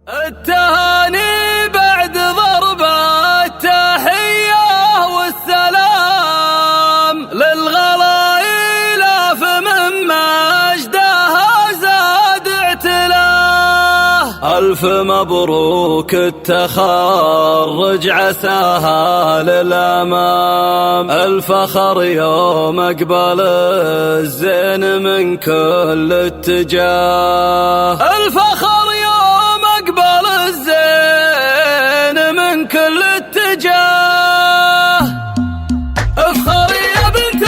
التهاني بعد ضربة التحية والسلام للغلايل من مجدها زاد اعتلاه. ألف مبروك التخرج عساها للأمام، الفخر يوم أقبل الزين من كل اتجاه، الفخر أقبل الزين من كل اتجاه. افخري يا بنت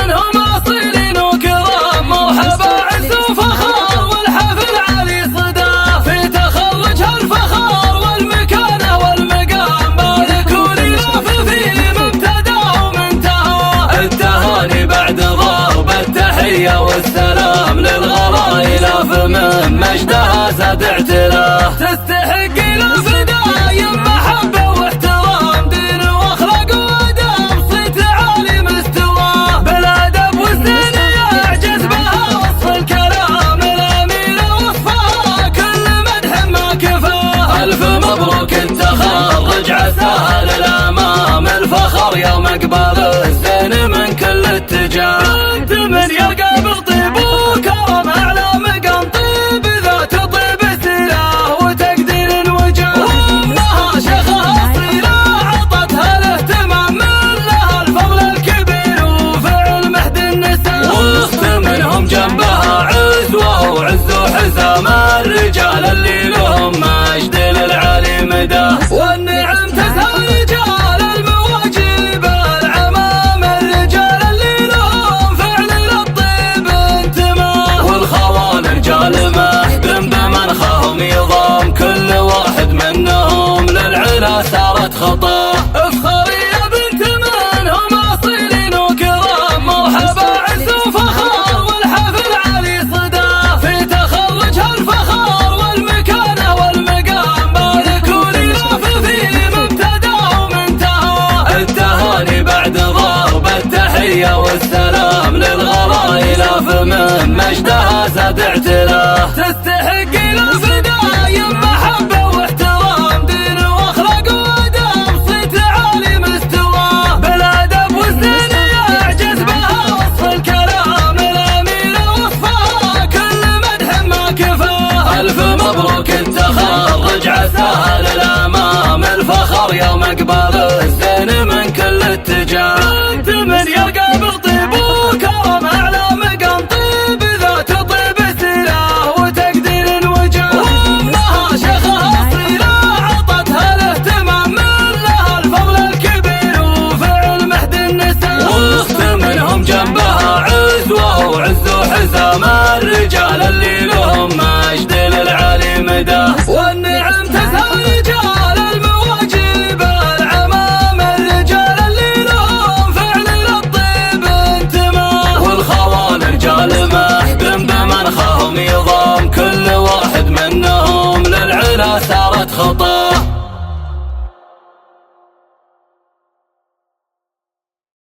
منهم أصيلين وكرام، مرحبا عز وفخار والحفل علي صداه، في تخرجها الفخار والمكانة والمقام، باركوا لي لاف في مبتدا ومنتهى. التهاني بعد ضرب التحية والسلام للغلايل من مجدها زاد اعتلاه. تستحق الفدايم محبة واحترام، دين واخلاق وادب صيت عالي مستواه، بالادب والزين يعجز بها وصف الكلام، الامينة وصفها كل مدح ما كفاه. الف مبروك التخرج عساها للامام، الفخر يوم اقبل الزين من كل اتجاه. انت من يلقى بطيب وكرم اعلى مقام، طيب ذات طيب سلاح وتقدير وجاه، وامها شيخها اصيله عطتها الاهتمام، من لها الفضل الكبير وفعل مهد النساء، واخت منهم جنبها عزوه وعز حزام، الرجال اللي لهم مجد للعالي مداه، والنعم تسهل رجال المواجب العمام، الرجال اللي لهم فعل للطيب انتماه، والخوان رجال مهد بمنخهم يضام، كل واحد منهم للعلا سارت خطاه. افخري يا بنت منهم اصيلين وكرام، مرحبا عز وفخار والحفل علي صداه، في تخرجها الفخار والمكانة والمقام، باركوا لي لاف في مبتدا ومنتهى. التهاني بعد ضرب التحية والسلام للغلايل من مجدها زاد اعتلاه. تستحق الفدايم محبة واحترام، دين واخلاق وادب صيت عالي مستواه، بالادب والزين يعجز بها وصف الكلام، الامينة وصفها كل مدح ما كفاه. الف مبروك التخرج عساها للامام، الفخر يوم اقبل الزين من كل اتجاه. انت من يلقى